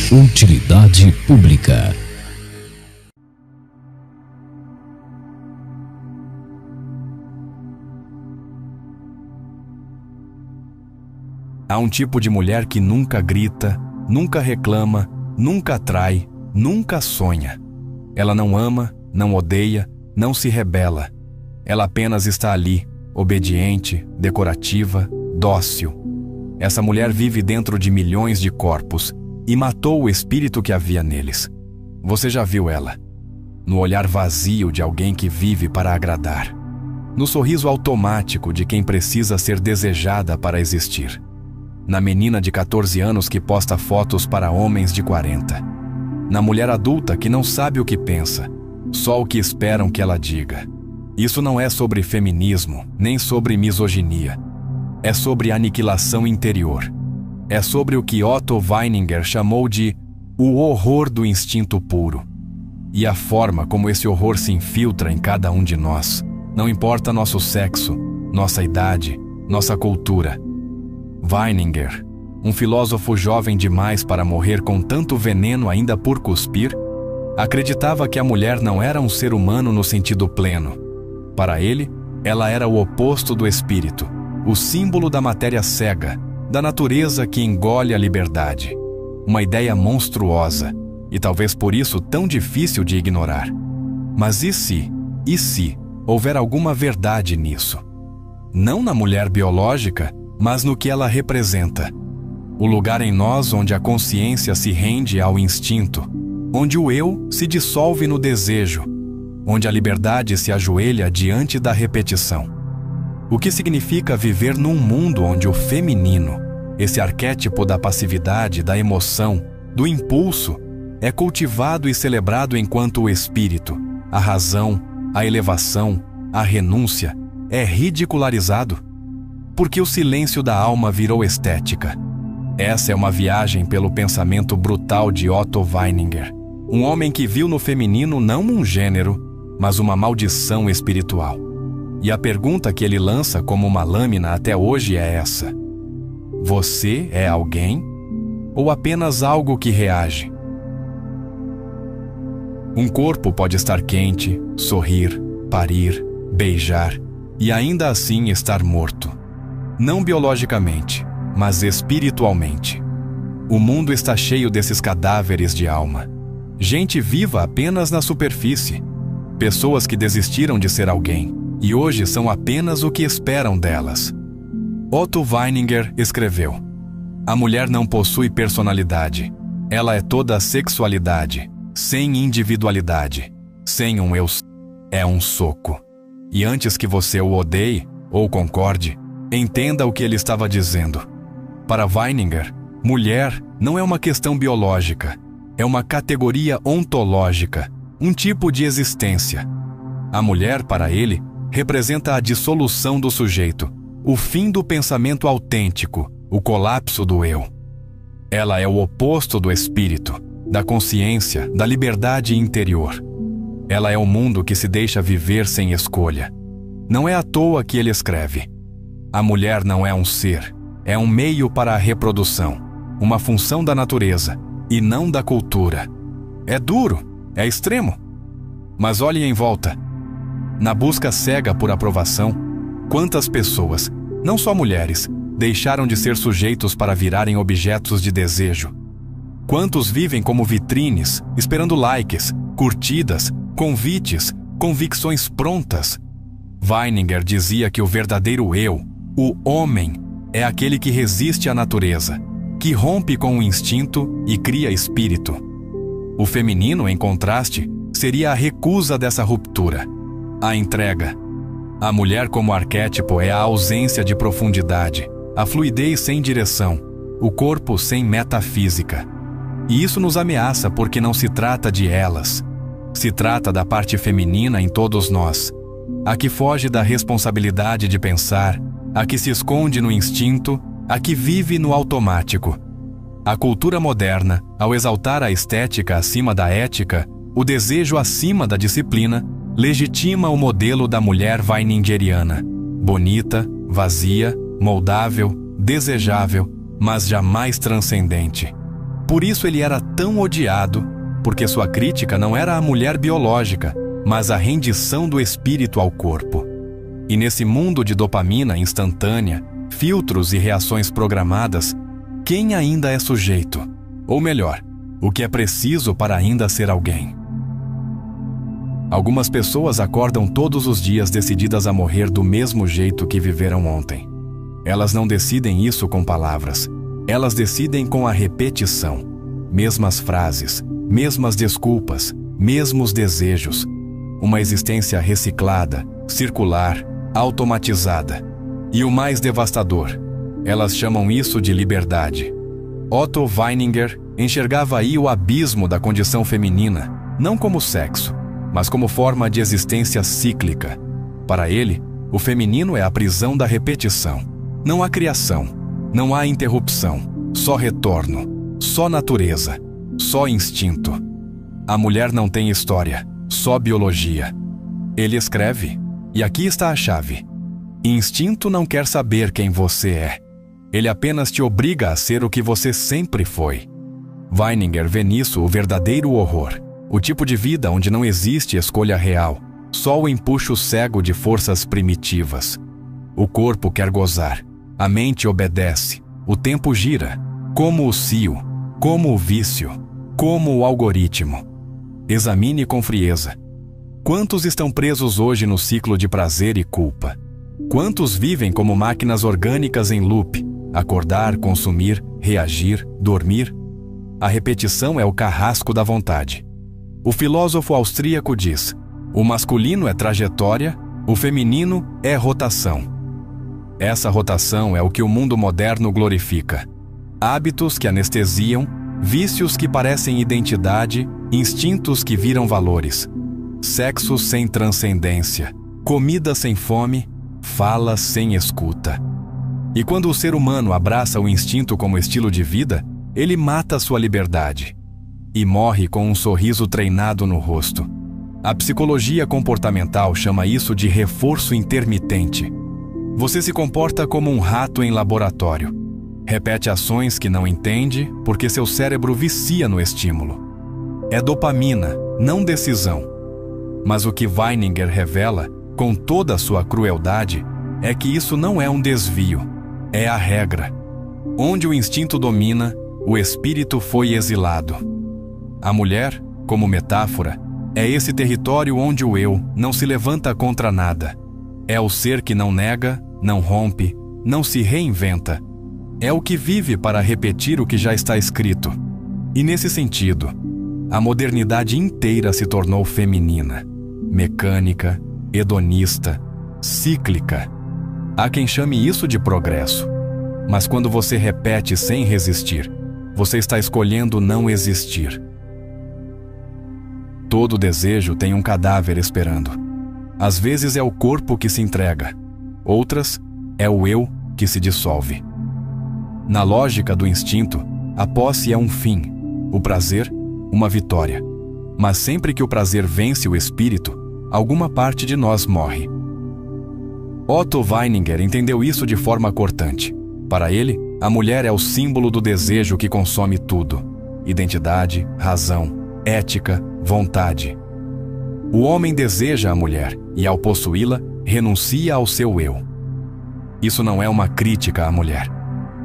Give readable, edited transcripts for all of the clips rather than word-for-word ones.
Utilidade pública. Há um tipo de mulher que nunca grita, nunca reclama, nunca atrai, nunca sonha. Ela não ama, não odeia, não se rebela. Ela apenas está ali, obediente, decorativa, dócil. Essa mulher vive dentro de milhões de corpos e matou o espírito que havia neles. Você já viu ela? No olhar vazio de alguém que vive para agradar. No sorriso automático de quem precisa ser desejada para existir. Na menina de 14 anos que posta fotos para homens de 40. Na mulher adulta que não sabe o que pensa, só o que esperam que ela diga. Isso não é sobre feminismo, nem sobre misoginia. É sobre aniquilação interior. É sobre o que Otto Weininger chamou de o horror do instinto puro. E a forma como esse horror se infiltra em cada um de nós. Não importa nosso sexo, nossa idade, nossa cultura. Weininger, um filósofo jovem demais para morrer com tanto veneno ainda por cuspir, acreditava que a mulher não era um ser humano no sentido pleno. Para ele, ela era o oposto do espírito, o símbolo da matéria cega, da natureza que engole a liberdade. Uma ideia monstruosa, e talvez por isso tão difícil de ignorar. Mas e se houver alguma verdade nisso? Não na mulher biológica, mas no que ela representa. O lugar em nós onde a consciência se rende ao instinto, onde o eu se dissolve no desejo, onde a liberdade se ajoelha diante da repetição. O que significa viver num mundo onde o feminino, esse arquétipo da passividade, da emoção, do impulso, é cultivado e celebrado enquanto o espírito, a razão, a elevação, a renúncia, é ridicularizado? Porque o silêncio da alma virou estética. Essa é uma viagem pelo pensamento brutal de Otto Weininger, um homem que viu no feminino não um gênero, mas uma maldição espiritual. E a pergunta que ele lança como uma lâmina até hoje é essa: você é alguém? Ou apenas algo que reage? Um corpo pode estar quente, sorrir, parir, beijar, e ainda assim estar morto. Não biologicamente, mas espiritualmente. O mundo está cheio desses cadáveres de alma. Gente viva apenas na superfície. Pessoas que desistiram de ser alguém e hoje são apenas o que esperam delas. Otto Weininger escreveu: a mulher não possui personalidade. Ela é toda sexualidade, sem individualidade, sem um eu. É um soco. E antes que você o odeie ou concorde, entenda o que ele estava dizendo. Para Weininger, mulher não é uma questão biológica, é uma categoria ontológica, um tipo de existência. A mulher, para ele, representa a dissolução do sujeito, o fim do pensamento autêntico, o colapso do eu. Ela é o oposto do espírito, da consciência, da liberdade interior. Ela é o mundo que se deixa viver sem escolha. Não é à toa que ele escreve: a mulher não é um ser, é um meio para a reprodução, uma função da natureza e não da cultura. É duro, é extremo. Mas olhe em volta. Na busca cega por aprovação, quantas pessoas, não só mulheres, deixaram de ser sujeitos para virarem objetos de desejo? Quantos vivem como vitrines, esperando likes, curtidas, convites, convicções prontas? Weininger dizia que o verdadeiro eu, o homem, é aquele que resiste à natureza, que rompe com o instinto e cria espírito. O feminino, em contraste, seria a recusa dessa ruptura, a entrega. A mulher como arquétipo é a ausência de profundidade, a fluidez sem direção, o corpo sem metafísica. E isso nos ameaça porque não se trata de elas. Se trata da parte feminina em todos nós, a que foge da responsabilidade de pensar, a que se esconde no instinto, a que vive no automático. A cultura moderna, ao exaltar a estética acima da ética, o desejo acima da disciplina, legitima o modelo da mulher weiningeriana, bonita, vazia, moldável, desejável, mas jamais transcendente. Por isso ele era tão odiado, porque sua crítica não era a mulher biológica, mas a rendição do espírito ao corpo. E nesse mundo de dopamina instantânea, filtros e reações programadas, quem ainda é sujeito? Ou melhor, o que é preciso para ainda ser alguém? Algumas pessoas acordam todos os dias decididas a morrer do mesmo jeito que viveram ontem. Elas não decidem isso com palavras. Elas decidem com a repetição. Mesmas frases, mesmas desculpas, mesmos desejos. Uma existência reciclada, circular, automatizada. E o mais devastador, elas chamam isso de liberdade. Otto Weininger enxergava aí o abismo da condição feminina, não como sexo, mas como forma de existência cíclica. Para ele, o feminino é a prisão da repetição. Não há criação, não há interrupção, só retorno, só natureza, só instinto. A mulher não tem história, só biologia. Ele escreve, e aqui está a chave. Instinto não quer saber quem você é. Ele apenas te obriga a ser o que você sempre foi. Weininger vê nisso o verdadeiro horror. O tipo de vida onde não existe escolha real, só o empuxo cego de forças primitivas. O corpo quer gozar, a mente obedece, o tempo gira, como o cio, como o vício, como o algoritmo. Examine com frieza. Quantos estão presos hoje no ciclo de prazer e culpa? Quantos vivem como máquinas orgânicas em loop? Acordar, consumir, reagir, dormir? A repetição é o carrasco da vontade. O filósofo austríaco diz: o masculino é trajetória, o feminino é rotação. Essa rotação é o que o mundo moderno glorifica. Hábitos que anestesiam, vícios que parecem identidade, instintos que viram valores. Sexo sem transcendência, comida sem fome, fala sem escuta. E quando o ser humano abraça o instinto como estilo de vida, ele mata sua liberdade e morre com um sorriso treinado no rosto. A psicologia comportamental chama isso de reforço intermitente. Você se comporta como um rato em laboratório. Repete ações que não entende porque seu cérebro vicia no estímulo. É dopamina, não decisão. Mas o que Weininger revela, com toda a sua crueldade, é que isso não é um desvio, é a regra. Onde o instinto domina, o espírito foi exilado. A mulher, como metáfora, é esse território onde o eu não se levanta contra nada. É o ser que não nega, não rompe, não se reinventa. É o que vive para repetir o que já está escrito. E nesse sentido, a modernidade inteira se tornou feminina, mecânica, hedonista, cíclica. Há quem chame isso de progresso. Mas quando você repete sem resistir, você está escolhendo não existir. Todo desejo tem um cadáver esperando. Às vezes é o corpo que se entrega, outras é o eu que se dissolve. Na lógica do instinto, a posse é um fim, o prazer, uma vitória. Mas sempre que o prazer vence o espírito, alguma parte de nós morre. Otto Weininger entendeu isso de forma cortante. Para ele, a mulher é o símbolo do desejo que consome tudo: identidade, razão, ética, vontade. O homem deseja a mulher e, ao possuí-la, renuncia ao seu eu. Isso não é uma crítica à mulher.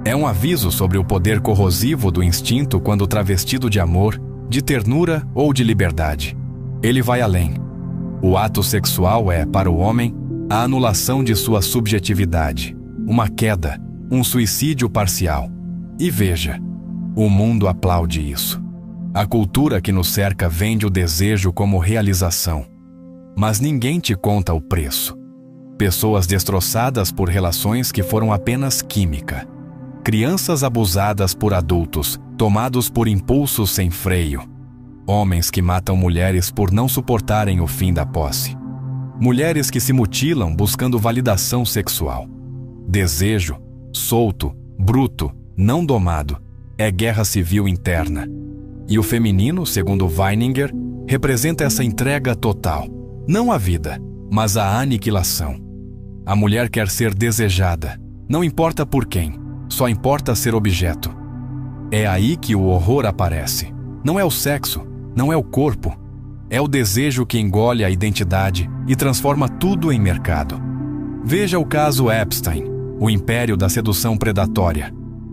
É um aviso sobre o poder corrosivo do instinto quando travestido de amor, de ternura ou de liberdade. Ele vai além. O ato sexual é, para o homem, a anulação de sua subjetividade, uma queda, um suicídio parcial. E veja, o mundo aplaude isso. A cultura que nos cerca vende o desejo como realização. Mas ninguém te conta o preço. Pessoas destroçadas por relações que foram apenas química. Crianças abusadas por adultos, tomados por impulsos sem freio. Homens que matam mulheres por não suportarem o fim da posse. Mulheres que se mutilam buscando validação sexual. Desejo, solto, bruto, não domado, é guerra civil interna. E o feminino, segundo Weininger, representa essa entrega total. Não a vida, mas a aniquilação. A mulher quer ser desejada. Não importa por quem, só importa ser objeto. É aí que o horror aparece. Não é o sexo, não é o corpo. É o desejo que engole a identidade e transforma tudo em mercado. Veja o caso Epstein, o império da sedução predatória.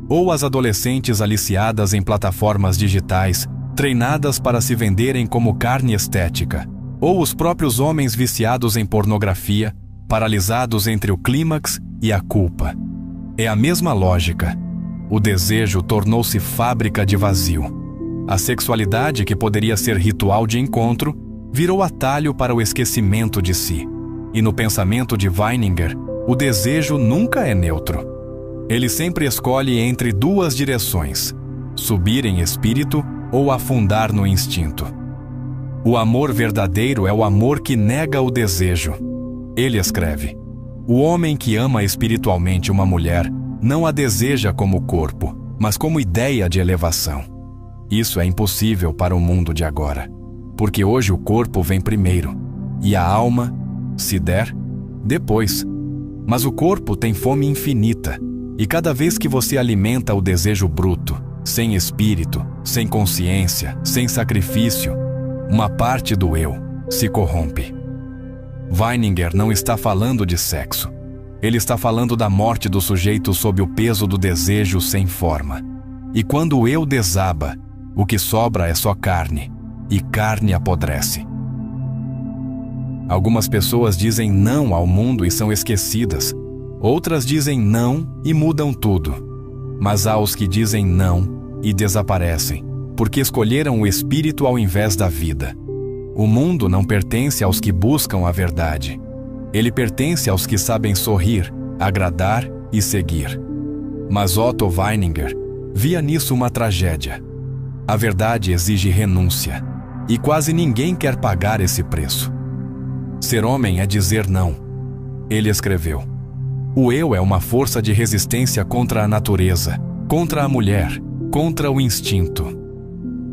Ou as adolescentes aliciadas em plataformas digitais, treinadas para se venderem como carne estética. Ou os próprios homens viciados em pornografia, paralisados entre o clímax e a culpa. É a mesma lógica. O desejo tornou-se fábrica de vazio. A sexualidade, que poderia ser ritual de encontro, virou atalho para o esquecimento de si. E no pensamento de Weininger, o desejo nunca é neutro. Ele sempre escolhe entre duas direções: subir em espírito ou afundar no instinto. O amor verdadeiro é o amor que nega o desejo. Ele escreve: o homem que ama espiritualmente uma mulher não a deseja como corpo, mas como ideia de elevação. Isso é impossível para o mundo de agora, porque hoje o corpo vem primeiro, e a alma, se der, depois. Mas o corpo tem fome infinita, e cada vez que você alimenta o desejo bruto, sem espírito, sem consciência, sem sacrifício, uma parte do eu se corrompe. Weininger não está falando de sexo. Ele está falando da morte do sujeito sob o peso do desejo sem forma. E quando o eu desaba, o que sobra é só carne, e carne apodrece. Algumas pessoas dizem não ao mundo e são esquecidas. Outras dizem não e mudam tudo. Mas há os que dizem não e desaparecem, porque escolheram o espírito ao invés da vida. O mundo não pertence aos que buscam a verdade. Ele pertence aos que sabem sorrir, agradar e seguir. Mas Otto Weininger via nisso uma tragédia. A verdade exige renúncia, e quase ninguém quer pagar esse preço. Ser homem é dizer não. Ele escreveu: o eu é uma força de resistência contra a natureza, contra a mulher, contra o instinto.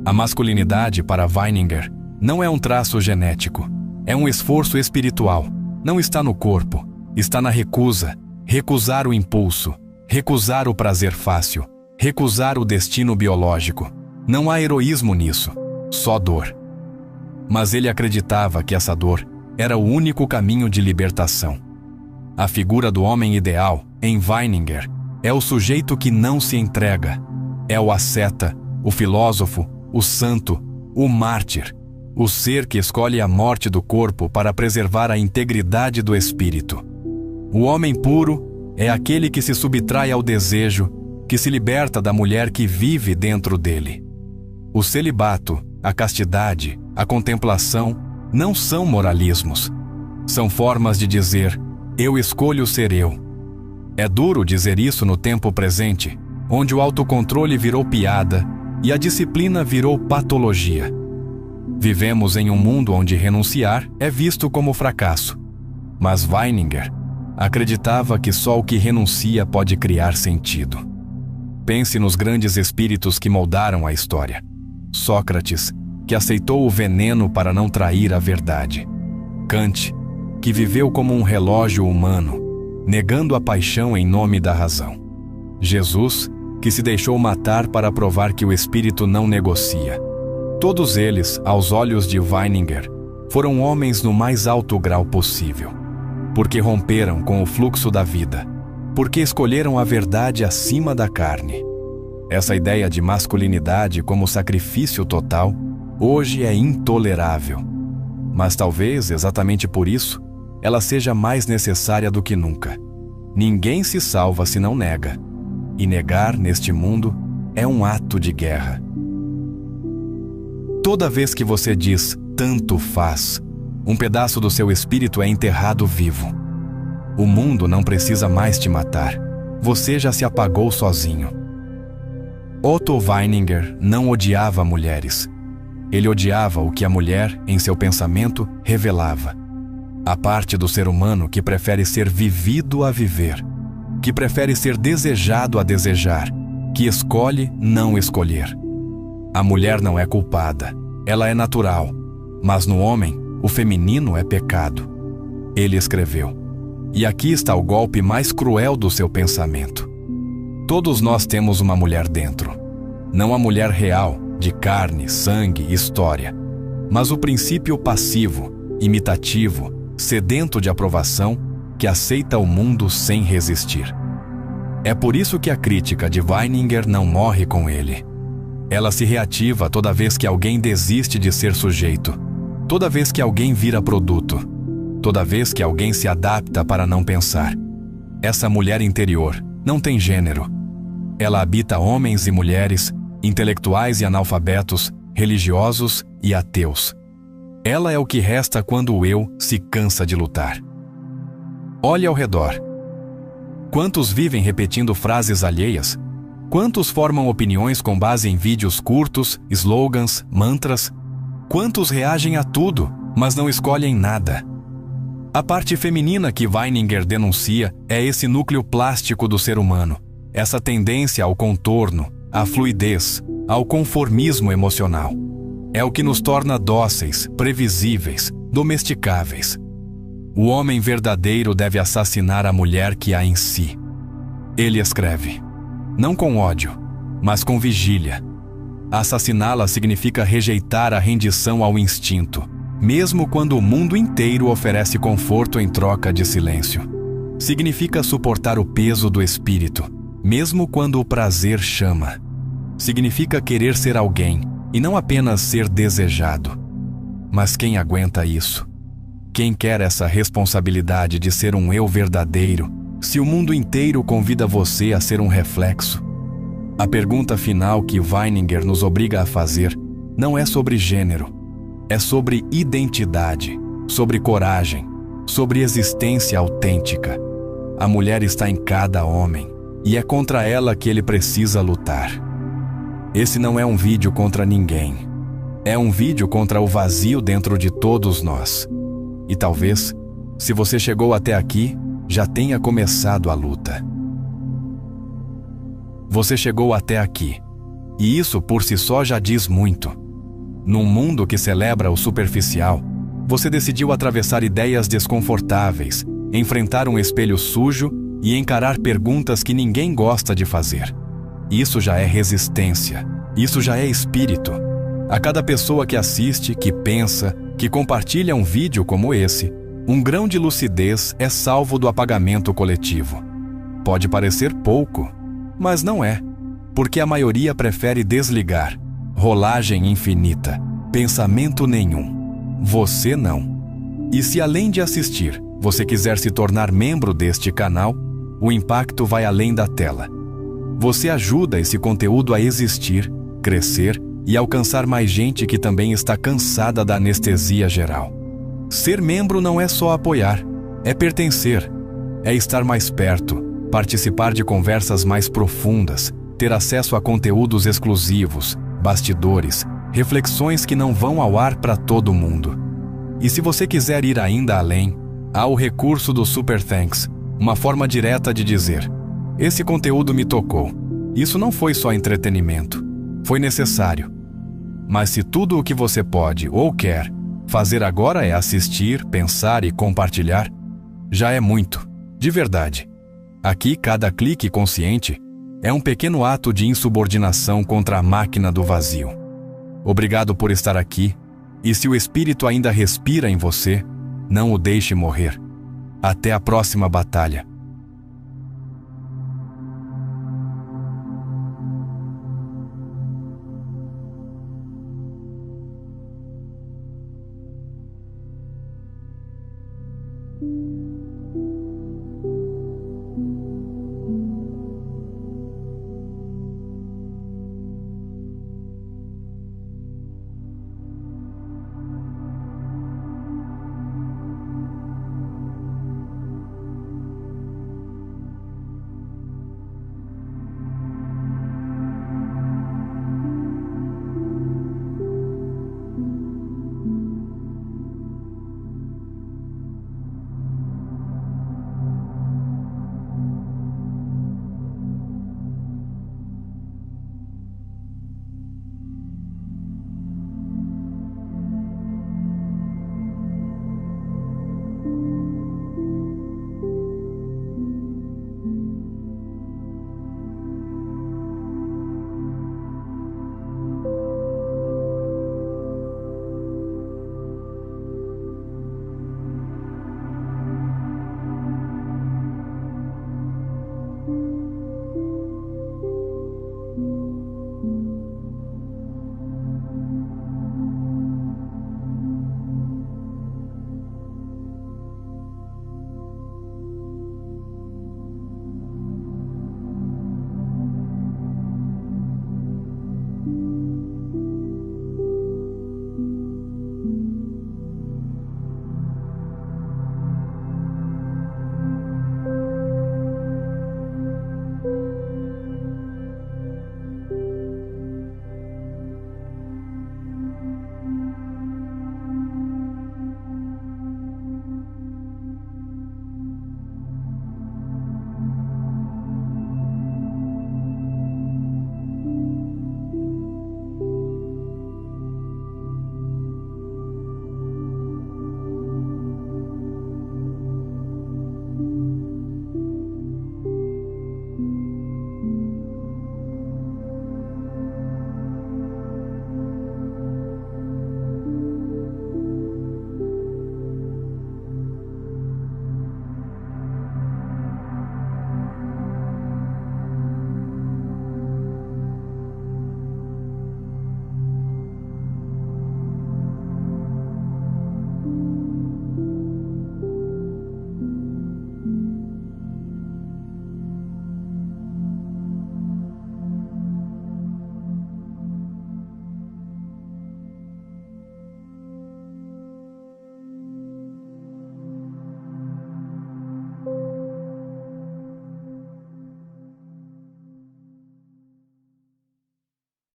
A masculinidade, para Weininger, não é um traço genético, é um esforço espiritual. Não está no corpo, está na recusa. Recusar o impulso, recusar o prazer fácil, recusar o destino biológico. Não há heroísmo nisso, só dor. Mas ele acreditava que essa dor era o único caminho de libertação. A figura do homem ideal, em Weininger, é o sujeito que não se entrega. É o asceta, o filósofo, o santo, o mártir, o ser que escolhe a morte do corpo para preservar a integridade do espírito. O homem puro é aquele que se subtrai ao desejo, que se liberta da mulher que vive dentro dele. O celibato, a castidade, a contemplação não são moralismos. São formas de dizer: eu escolho ser eu. É duro dizer isso no tempo presente, onde o autocontrole virou piada e a disciplina virou patologia. Vivemos em um mundo onde renunciar é visto como fracasso. Mas Weininger acreditava que só o que renuncia pode criar sentido. Pense nos grandes espíritos que moldaram a história. Sócrates, que aceitou o veneno para não trair a verdade. Kant, que viveu como um relógio humano, negando a paixão em nome da razão. Jesus, que se deixou matar para provar que o espírito não negocia. Todos eles, aos olhos de Weininger, foram homens no mais alto grau possível, porque romperam com o fluxo da vida, porque escolheram a verdade acima da carne. Essa ideia de masculinidade como sacrifício total hoje é intolerável, mas talvez exatamente por isso ela seja mais necessária do que nunca. Ninguém se salva se não nega, e negar neste mundo é um ato de guerra. Toda vez que você diz tanto faz, um pedaço do seu espírito é enterrado vivo. O mundo não precisa mais te matar. Você já se apagou sozinho. Otto Weininger não odiava mulheres. Ele odiava o que a mulher, em seu pensamento, revelava. A parte do ser humano que prefere ser vivido a viver, que prefere ser desejado a desejar, que escolhe não escolher. A mulher não é culpada, ela é natural, mas no homem, o feminino é pecado. Ele escreveu: e aqui está o golpe mais cruel do seu pensamento. Todos nós temos uma mulher dentro. Não a mulher real, de carne, sangue, história, mas o princípio passivo, imitativo, sedento de aprovação, que aceita o mundo sem resistir. É por isso que a crítica de Weininger não morre com ele. Ela se reativa toda vez que alguém desiste de ser sujeito, toda vez que alguém vira produto, toda vez que alguém se adapta para não pensar. Essa mulher interior não tem gênero. Ela habita homens e mulheres, intelectuais e analfabetos, religiosos e ateus. Ela é o que resta quando o eu se cansa de lutar. Olhe ao redor. Quantos vivem repetindo frases alheias? Quantos formam opiniões com base em vídeos curtos, slogans, mantras? Quantos reagem a tudo, mas não escolhem nada? A parte feminina que Weininger denuncia é esse núcleo plástico do ser humano, essa tendência ao contorno, à fluidez, ao conformismo emocional. É o que nos torna dóceis, previsíveis, domesticáveis. O homem verdadeiro deve assassinar a mulher que há em si. Ele escreve, não com ódio, mas com vigília. Assassiná-la significa rejeitar a rendição ao instinto, mesmo quando o mundo inteiro oferece conforto em troca de silêncio. Significa suportar o peso do espírito, mesmo quando o prazer chama. Significa querer ser alguém, e não apenas ser desejado. Mas quem aguenta isso? Quem quer essa responsabilidade de ser um eu verdadeiro, se o mundo inteiro convida você a ser um reflexo? A pergunta final que Weininger nos obriga a fazer não é sobre gênero, é sobre identidade, sobre coragem, sobre existência autêntica. A mulher está em cada homem, e é contra ela que ele precisa lutar. Esse não é um vídeo contra ninguém. É um vídeo contra o vazio dentro de todos nós. E talvez, se você chegou até aqui, já tenha começado a luta. Você chegou até aqui, e isso por si só já diz muito. Num mundo que celebra o superficial, você decidiu atravessar ideias desconfortáveis, enfrentar um espelho sujo e encarar perguntas que ninguém gosta de fazer. Isso já é resistência, isso já é espírito. A cada pessoa que assiste, que pensa, que compartilha um vídeo como esse, um grão de lucidez é salvo do apagamento coletivo. Pode parecer pouco, mas não é, porque a maioria prefere desligar. Rolagem infinita, pensamento nenhum. Você não. E se além de assistir, você quiser se tornar membro deste canal, o impacto vai além da tela. Você ajuda esse conteúdo a existir, crescer e alcançar mais gente que também está cansada da anestesia geral. Ser membro não é só apoiar, é pertencer, é estar mais perto, participar de conversas mais profundas, ter acesso a conteúdos exclusivos, bastidores, reflexões que não vão ao ar para todo mundo. E se você quiser ir ainda além, há o recurso do Super Thanks, uma forma direta de dizer: esse conteúdo me tocou. Isso não foi só entretenimento, foi necessário. Mas se tudo o que você pode ou quer fazer agora é assistir, pensar e compartilhar, já é muito, de verdade. Aqui, cada clique consciente é um pequeno ato de insubordinação contra a máquina do vazio. Obrigado por estar aqui, e se o espírito ainda respira em você, não o deixe morrer. Até a próxima batalha.